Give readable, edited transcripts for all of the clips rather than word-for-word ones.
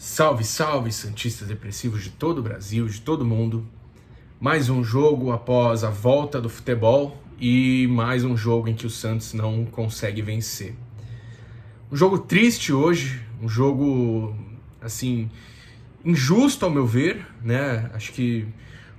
Salve, salve, santistas depressivos de todo o Brasil, de todo mundo. Mais um jogo após a volta do futebol e mais um jogo em que o Santos não consegue vencer. Um jogo triste hoje, um jogo, assim, injusto ao meu ver, né? Acho que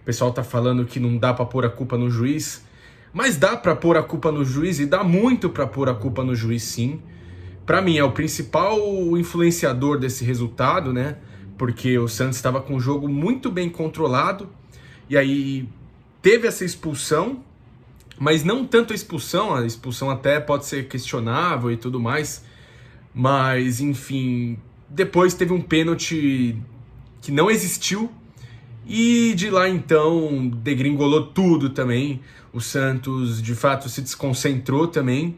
o pessoal tá falando que não dá pra pôr a culpa no juiz, mas dá pra pôr a culpa no juiz e dá muito pra pôr a culpa no juiz, sim. Para mim é o principal influenciador desse resultado, né? Porque o Santos estava com o jogo muito bem controlado e aí teve essa expulsão, mas não tanto a expulsão até pode ser questionável e tudo mais, mas enfim, depois teve um pênalti que não existiu e de lá então degringolou tudo também. O Santos de fato se desconcentrou também.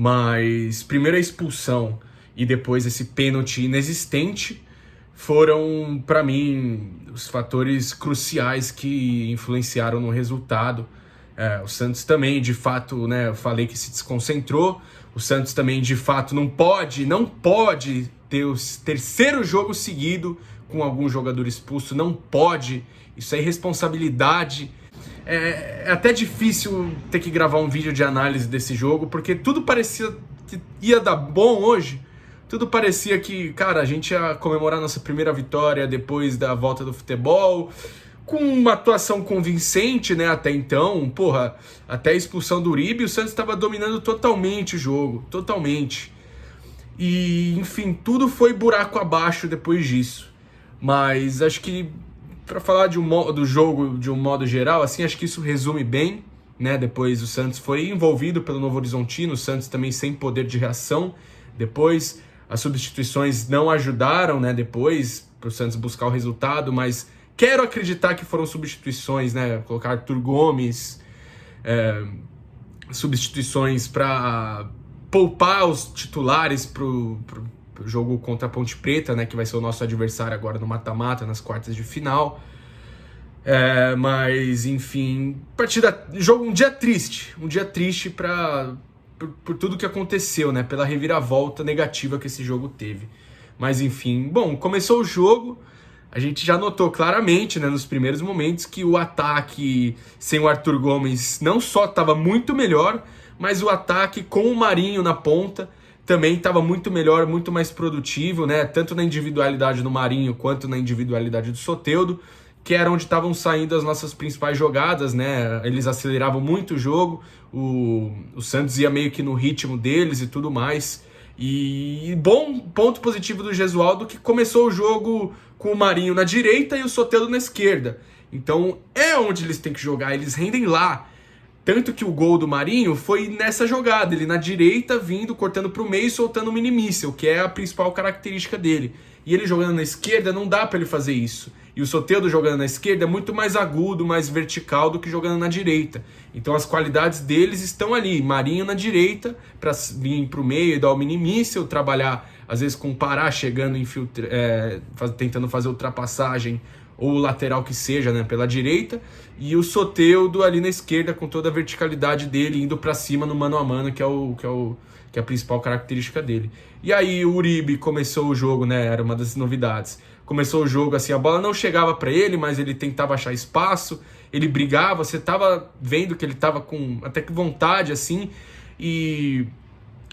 Mas primeiro a expulsão e depois esse pênalti inexistente foram, para mim, os fatores cruciais que influenciaram no resultado. O Santos também, de fato, né, eu falei que se desconcentrou. O Santos também, de fato, não pode ter o terceiro jogo seguido com algum jogador expulso. Não pode. Isso é irresponsabilidade. É até difícil ter que gravar um vídeo de análise desse jogo, porque tudo parecia que ia dar bom hoje. Tudo parecia que, cara, a gente ia comemorar nossa primeira vitória depois da volta do futebol, com uma atuação convincente, né, até então. Porra, até a expulsão do Uribe, o Santos estava dominando totalmente o jogo, totalmente. E, enfim, tudo foi buraco abaixo depois disso. Mas acho que, para falar do jogo de um modo geral, assim, acho que isso resume bem, né? Depois o Santos foi envolvido pelo Novo Horizontino, o Santos também sem poder de reação. Depois as substituições não ajudaram, né? Depois para o Santos buscar o resultado, mas quero acreditar que foram substituições, né? Colocar Arthur Gomes, substituições para poupar os titulares pro jogo contra a Ponte Preta, né, que vai ser o nosso adversário agora no mata-mata, nas quartas de final. Mas, enfim, um dia triste por tudo que aconteceu, né, pela reviravolta negativa que esse jogo teve. Mas, enfim, bom, começou o jogo, a gente já notou claramente, né, nos primeiros momentos que o ataque sem o Arthur Gomes não só estava muito melhor, mas o ataque com o Marinho na ponta também estava muito melhor, muito mais produtivo, né? Tanto na individualidade do Marinho quanto na individualidade do Soteldo, que era onde estavam saindo as nossas principais jogadas, né? Eles aceleravam muito o jogo, o Santos ia meio que no ritmo deles e tudo mais. E bom ponto positivo do Gesualdo, que começou o jogo com o Marinho na direita e o Soteldo na esquerda. Então é onde eles têm que jogar, eles rendem lá. Tanto que o gol do Marinho foi nessa jogada, ele na direita, vindo, cortando para o meio e soltando o mini-míssel, que é a principal característica dele. E ele jogando na esquerda, não dá para ele fazer isso. E o Soteldo jogando na esquerda é muito mais agudo, mais vertical do que jogando na direita. Então as qualidades deles estão ali. Marinho na direita, para vir para o meio e dar o mini-míssel, trabalhar às vezes com o Pará chegando, tentando fazer ultrapassagem, ou o lateral que seja, né, pela direita, e o Soteldo ali na esquerda com toda a verticalidade dele, indo para cima no mano a mano, que é a principal característica dele. E aí o Uribe começou o jogo, né, era uma das novidades. Começou o jogo assim, a bola não chegava para ele, mas ele tentava achar espaço, ele brigava, você tava vendo que ele tava com até que vontade assim, e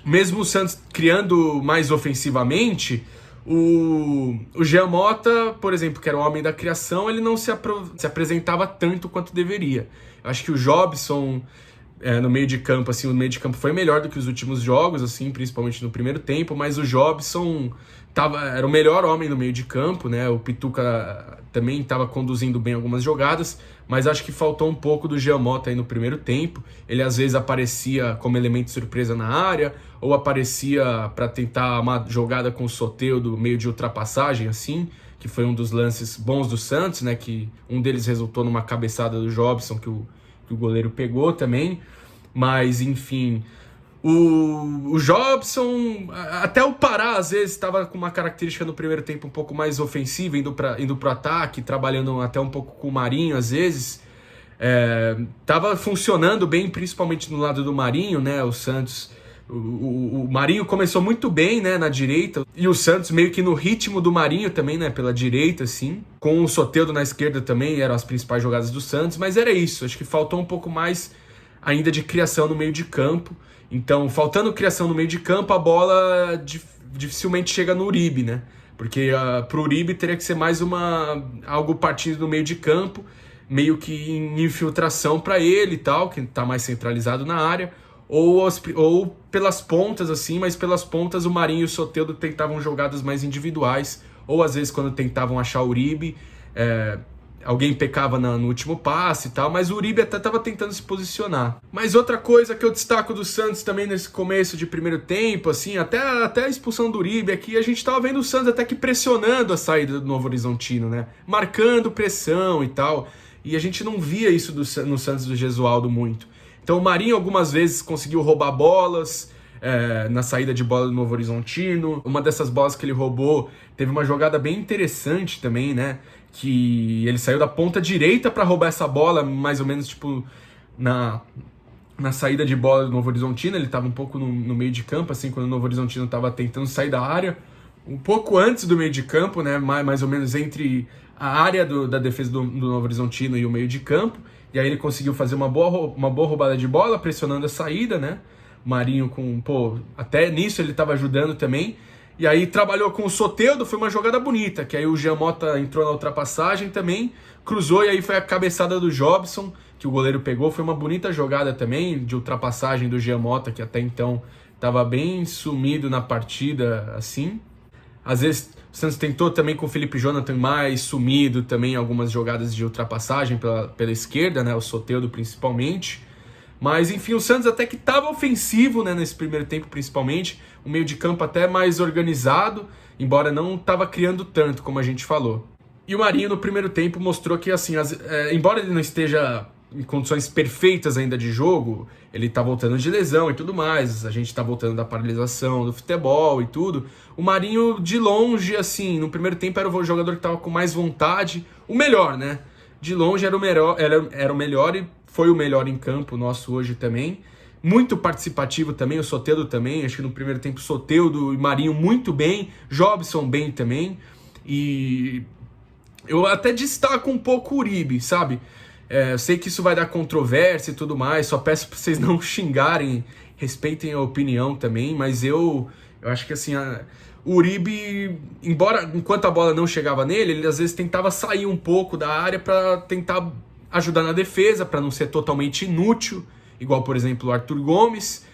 mesmo o Santos criando mais ofensivamente, o Jean Mota, por exemplo, que era o homem da criação, ele não se apresentava tanto quanto deveria. Eu acho que o Jobson, no meio de campo, assim, o meio de campo foi melhor do que os últimos jogos, assim, principalmente no primeiro tempo, mas o Jobson era o melhor homem no meio de campo, né? O Pituca também estava conduzindo bem algumas jogadas, mas acho que faltou um pouco do Jean Mota aí no primeiro tempo. Ele às vezes aparecia como elemento de surpresa na área, ou aparecia para tentar uma jogada com o Soteldo, meio de ultrapassagem, assim, que foi um dos lances bons do Santos, né? Que um deles resultou numa cabeçada do Jobson, que o goleiro pegou também. Mas, enfim, o Jobson, até o Pará, às vezes, estava com uma característica no primeiro tempo um pouco mais ofensiva, indo pro ataque, trabalhando até um pouco com o Marinho, às vezes. Tava funcionando bem, principalmente no lado do Marinho, né? O Santos O Marinho começou muito bem, né, na direita, e o Santos meio que no ritmo do Marinho também, né, pela direita, assim, com o Soteldo na esquerda também, eram as principais jogadas do Santos, mas era isso, acho que faltou um pouco mais ainda de criação no meio de campo. Então, faltando criação no meio de campo, a bola dificilmente chega no Uribe, né, porque pro Uribe teria que ser mais algo partindo do meio de campo, meio que em infiltração para ele e tal, que tá mais centralizado na área, ou pelas pontas, assim, mas pelas pontas o Marinho e o Soteldo tentavam jogadas mais individuais, ou às vezes quando tentavam achar o Uribe, alguém pecava no último passe e tal, mas o Uribe até estava tentando se posicionar. Mas outra coisa que eu destaco do Santos também nesse começo de primeiro tempo, assim, até a expulsão do Uribe aqui, a gente estava vendo o Santos até que pressionando a saída do Novo Horizontino, né? Marcando pressão e tal, e a gente não via isso no Santos do Gesualdo muito. Então o Marinho algumas vezes conseguiu roubar bolas na saída de bola do Novo Horizontino. Uma dessas bolas que ele roubou teve uma jogada bem interessante também, né? Que ele saiu da ponta direita para roubar essa bola, mais ou menos tipo na saída de bola do Novo Horizontino. Ele estava um pouco no meio de campo, assim, quando o Novo Horizontino estava tentando sair da área. Um pouco antes do meio de campo, né? Mais ou menos entre a área da defesa do Novo Horizontino e o meio de campo. E aí ele conseguiu fazer uma boa roubada de bola, pressionando a saída, né? Marinho até nisso ele estava ajudando também. E aí trabalhou com o Soteldo, foi uma jogada bonita, que aí o Jean Mota entrou na ultrapassagem também, cruzou e aí foi a cabeçada do Jobson, que o goleiro pegou. Foi uma bonita jogada também de ultrapassagem do Jean Mota, que até então estava bem sumido na partida, assim. Às vezes o Santos tentou também com o Felipe Jonathan mais sumido também algumas jogadas de ultrapassagem pela esquerda, né, o Soteldo principalmente. Mas enfim, o Santos até que estava ofensivo, né, nesse primeiro tempo principalmente, o meio de campo até mais organizado, embora não estava criando tanto, como a gente falou. E o Marinho no primeiro tempo mostrou que, assim, embora ele não esteja em condições perfeitas ainda de jogo, ele tá voltando de lesão e tudo mais, a gente tá voltando da paralisação do futebol e tudo. O Marinho, de longe, assim, no primeiro tempo era o jogador que tava com mais vontade, o melhor, né? De longe era o melhor e foi o melhor em campo nosso hoje também. Muito participativo também, o Soteldo também, acho que no primeiro tempo Soteldo e Marinho muito bem, Jobson bem também. E eu até destaco um pouco o Uribe, sabe? Eu sei que isso vai dar controvérsia e tudo mais, só peço para vocês não xingarem, respeitem a opinião também, mas eu acho que assim, o Uribe, enquanto a bola não chegava nele, ele às vezes tentava sair um pouco da área para tentar ajudar na defesa, para não ser totalmente inútil, igual por exemplo o Arthur Gomes.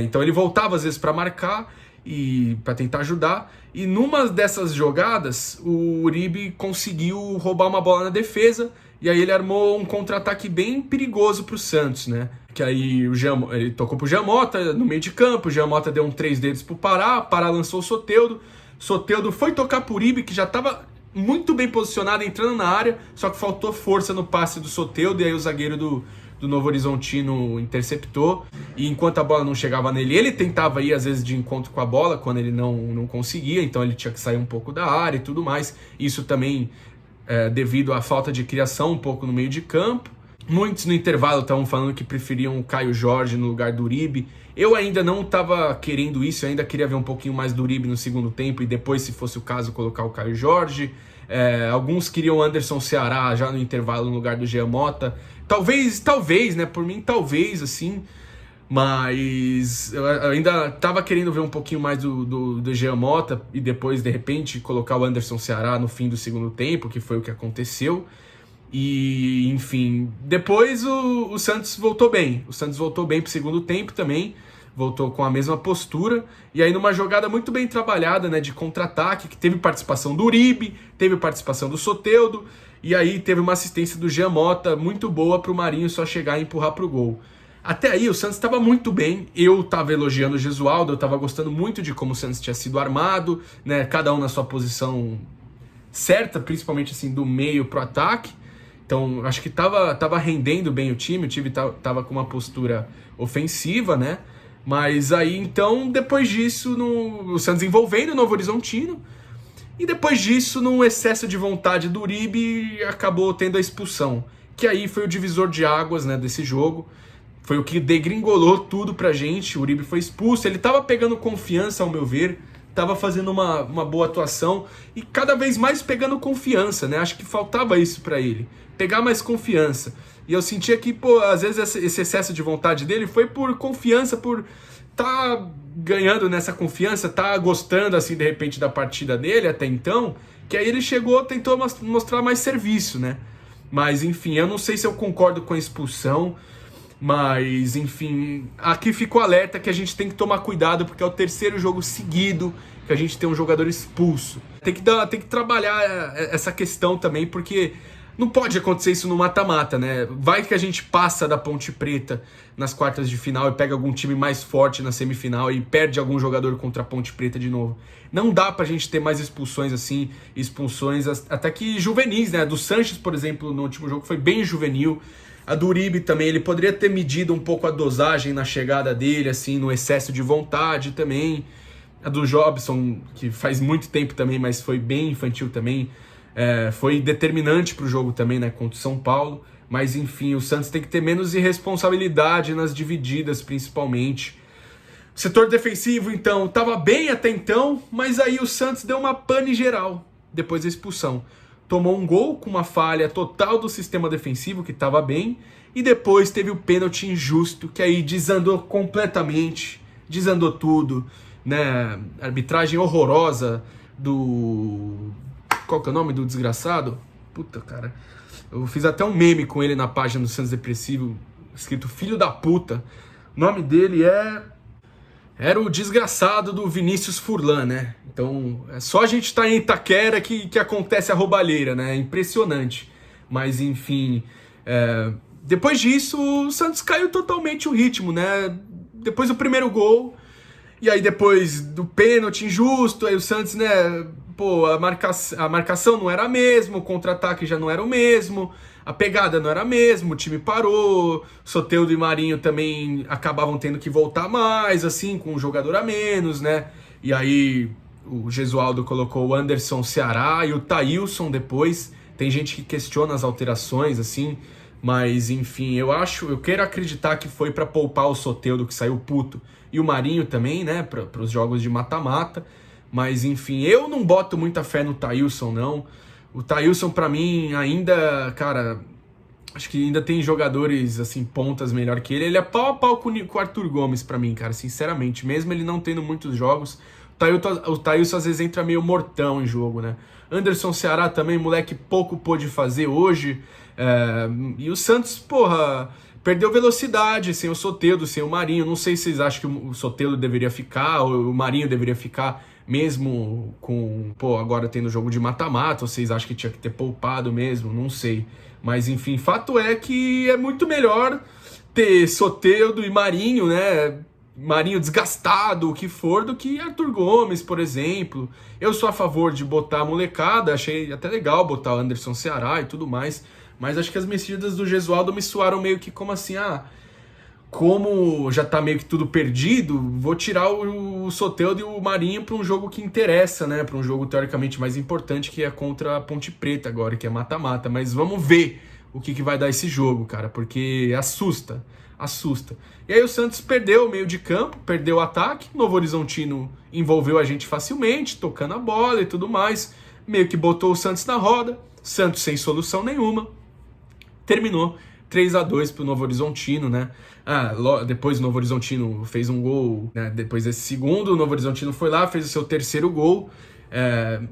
Então ele voltava às vezes para marcar e para tentar ajudar, e numa dessas jogadas o Uribe conseguiu roubar uma bola na defesa. E aí ele armou um contra-ataque bem perigoso pro Santos, né? Que aí ele tocou pro Jean Mota no meio de campo, o Jean Mota deu um 3 dedos pro Pará lançou o Soteldo foi tocar pro Uribe, que já estava muito bem posicionado, entrando na área, só que faltou força no passe do Soteldo, e aí o zagueiro do Novo Horizontino interceptou, e enquanto a bola não chegava nele, ele tentava ir às vezes de encontro com a bola, quando ele não conseguia, então ele tinha que sair um pouco da área e tudo mais. Isso também devido à falta de criação um pouco no meio de campo. Muitos no intervalo estavam falando que preferiam o Caio Jorge no lugar do Uribe. Eu ainda não estava querendo isso, eu ainda queria ver um pouquinho mais do Uribe no segundo tempo e depois, se fosse o caso, colocar o Caio Jorge. Alguns queriam o Anderson Ceará já no intervalo no lugar do Jean Mota. Talvez, né? Por mim, talvez, assim. Mas eu ainda estava querendo ver um pouquinho mais do Jean Mota e depois, de repente, colocar o Anderson Ceará no fim do segundo tempo, que foi o que aconteceu. E, enfim, depois o Santos voltou bem. O Santos voltou bem pro segundo tempo também, voltou com a mesma postura. E aí numa jogada muito bem trabalhada, né, de contra-ataque, que teve participação do Uribe, teve participação do Soteldo, e aí teve uma assistência do Jean Mota muito boa pro Marinho só chegar e empurrar pro gol. Até aí o Santos estava muito bem, eu estava elogiando o Gesualdo, eu estava gostando muito de como o Santos tinha sido armado, né, cada um na sua posição certa, principalmente assim do meio pro ataque. Então acho que tava rendendo bem o time tava com uma postura ofensiva, né? Mas aí então, depois disso, o Santos envolvendo o Novo Horizontino, e depois disso, num excesso de vontade do Uribe, acabou tendo a expulsão, que aí foi o divisor de águas, né, desse jogo. foi o que degringolou tudo pra gente. O Uribe foi expulso, ele tava pegando confiança, ao meu ver, tava fazendo uma boa atuação e cada vez mais pegando confiança, né? Acho que faltava isso pra ele, pegar mais confiança. E eu sentia que, pô, às vezes esse excesso de vontade dele foi por confiança, por tá ganhando nessa confiança, tá gostando, assim, de repente, da partida dele até então, que aí ele chegou, tentou mostrar mais serviço, né? Mas, enfim, eu não sei se eu concordo com a expulsão, mas, enfim, aqui ficou alerta que a gente tem que tomar cuidado, porque é o terceiro jogo seguido que a gente tem um jogador expulso. Tem que trabalhar essa questão também, porque não pode acontecer isso no mata-mata, né? Vai que a gente passa da Ponte Preta nas quartas de final e pega algum time mais forte na semifinal e perde algum jogador contra a Ponte Preta de novo. Não dá pra gente ter mais expulsões assim, expulsões até que juvenis, né? Do Sanches, por exemplo, no último jogo foi bem juvenil. A do Uribe também, ele poderia ter medido um pouco a dosagem na chegada dele, assim, no excesso de vontade também. A do Jobson, que faz muito tempo também, mas foi bem infantil também. Foi determinante pro jogo também, né, contra o São Paulo. Mas, enfim, o Santos tem que ter menos irresponsabilidade nas divididas, principalmente. O setor defensivo, então, estava bem até então, mas aí o Santos deu uma pane geral depois da expulsão. Tomou um gol com uma falha total do sistema defensivo, que estava bem, e depois teve o pênalti injusto, que aí desandou completamente, desandou tudo, né? Arbitragem horrorosa do... Qual que é o nome do desgraçado? Puta, cara. Eu fiz até um meme com ele na página do Santos Depressivo, escrito Filho da Puta. O nome dele era o desgraçado do Vinícius Furlan, né? Então, é só a gente tá em Itaquera que acontece a roubalheira, né? É impressionante. Mas, enfim, depois disso, o Santos caiu totalmente o ritmo, né? Depois do primeiro gol, e aí depois do pênalti injusto, aí o Santos, né? Pô, a marcação não era a mesma, o contra-ataque já não era o mesmo, a pegada não era a mesma, o time parou, Soteldo e Marinho também acabavam tendo que voltar mais, assim, com um jogador a menos, né? E aí o Gesualdo colocou o Anderson Ceará e o Thailson depois. Tem gente que questiona as alterações, assim, mas enfim, eu quero acreditar que foi para poupar o Soteldo, que saiu puto, e o Marinho também, né, para os jogos de mata-mata. Mas enfim, eu não boto muita fé no Thailson, não. O Thailson, pra mim, ainda, cara, acho que ainda tem jogadores, assim, pontas melhor que ele. Ele é pau a pau com o Arthur Gomes, pra mim, cara, sinceramente. Mesmo ele não tendo muitos jogos, o Thailson às vezes entra meio mortão em jogo, né? Anderson Ceará também, moleque, pouco pôde fazer hoje. E o Santos, porra, perdeu velocidade sem o Soteldo, sem o Marinho. Não sei se vocês acham que o Soteldo deveria ficar ou o Marinho deveria ficar, mesmo com, agora tendo jogo de mata-mata, ou vocês acham que tinha que ter poupado mesmo? Não sei. Mas, enfim, fato é que é muito melhor ter Soteldo e Marinho, né? Marinho desgastado, o que for, do que Arthur Gomes, por exemplo. Eu sou a favor de botar a molecada, achei até legal botar o Anderson Ceará e tudo mais, mas acho que as mexidas do Gesualdo me soaram meio que como assim, como já tá meio que tudo perdido, vou tirar o Soteldo e o Marinho para um jogo que interessa, né? Para um jogo teoricamente mais importante, que é contra a Ponte Preta agora, que é mata-mata. Mas vamos ver o que vai dar esse jogo, cara, porque assusta. E aí o Santos perdeu o meio de campo, perdeu o ataque, Novo Horizontino envolveu a gente facilmente, tocando a bola e tudo mais, meio que botou o Santos na roda, Santos sem solução nenhuma, terminou 3-2 pro Novo Horizontino, né? Depois o Novo Horizontino fez um gol, né? Depois desse segundo, o Novo Horizontino foi lá, fez o seu terceiro gol.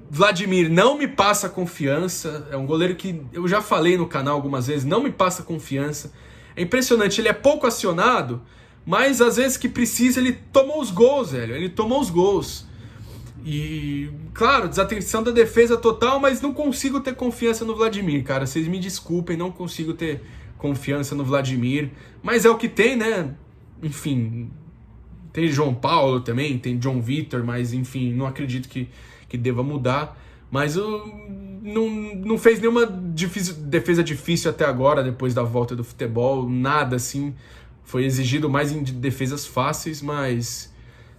Vladimir não me passa confiança, é um goleiro que eu já falei no canal algumas vezes, não me passa confiança. É impressionante, ele é pouco acionado, mas às vezes que precisa ele tomou os gols, velho, ele tomou os gols. E, claro, desatenção da defesa total, mas não consigo ter confiança no Vladimir, cara. Vocês me desculpem, não consigo ter confiança no Vladimir. Mas é o que tem, né? Enfim, tem João Paulo também, tem John Vitor, mas enfim, não acredito que deva mudar. Mas não fez nenhuma defesa difícil até agora, depois da volta do futebol, nada assim. Foi exigido mais em defesas fáceis, mas...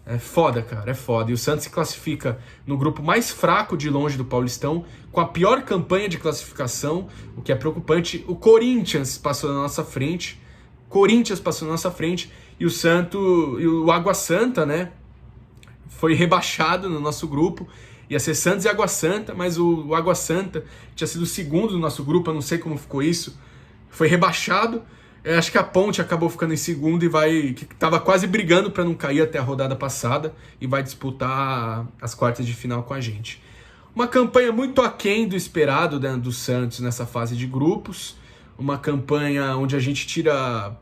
é foda, cara, é foda. E o Santos se classifica no grupo mais fraco de longe do Paulistão, com a pior campanha de classificação, o que é preocupante. O Corinthians passou na nossa frente, Corinthians passou na nossa frente e o Água Santa, né, foi rebaixado no nosso grupo. Ia ser Santos e Água Santa, mas o Água Santa tinha sido o segundo do nosso grupo, eu não sei como ficou isso. Foi rebaixado. Eu acho que a Ponte acabou ficando em segundo e que tava quase brigando para não cair até a rodada passada e vai disputar as quartas de final com a gente. Uma campanha muito aquém do esperado, né, do Santos nessa fase de grupos. Uma campanha onde a gente tira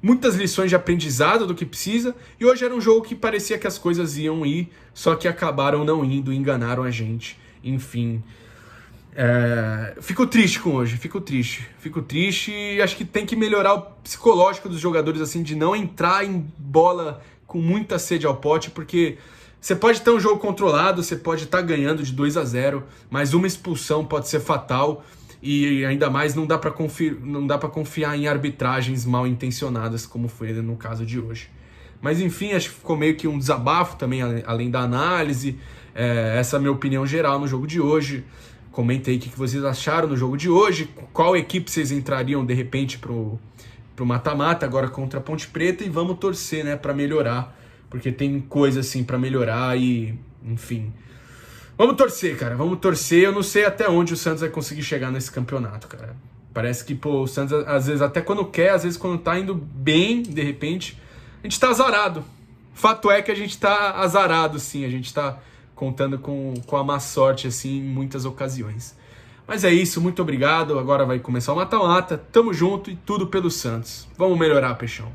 muitas lições de aprendizado do que precisa, e hoje era um jogo que parecia que as coisas iam ir, só que acabaram não indo, enganaram a gente, enfim. Fico triste com hoje, fico triste e acho que tem que melhorar o psicológico dos jogadores, assim, de não entrar em bola com muita sede ao pote, porque você pode ter um jogo controlado, você pode estar ganhando de 2-0, mas uma expulsão pode ser fatal. E ainda mais não dá para confiar em arbitragens mal intencionadas, como foi no caso de hoje. Mas enfim, acho que ficou meio que um desabafo também, além da análise. Essa é a minha opinião geral no jogo de hoje. Comentei o que vocês acharam no jogo de hoje, qual equipe vocês entrariam de repente pro mata-mata agora contra a Ponte Preta, e vamos torcer, né, para melhorar, porque tem coisa assim para melhorar e, enfim... Vamos torcer, cara, vamos torcer. Eu não sei até onde o Santos vai conseguir chegar nesse campeonato, cara. Parece que, o Santos, às vezes, até quando quer, às vezes, quando tá indo bem, de repente, a gente tá azarado. Fato é que a gente tá azarado, sim. A gente tá contando com a má sorte, assim, em muitas ocasiões. Mas é isso, muito obrigado. Agora vai começar o mata-mata. Tamo junto e tudo pelo Santos. Vamos melhorar, Peixão.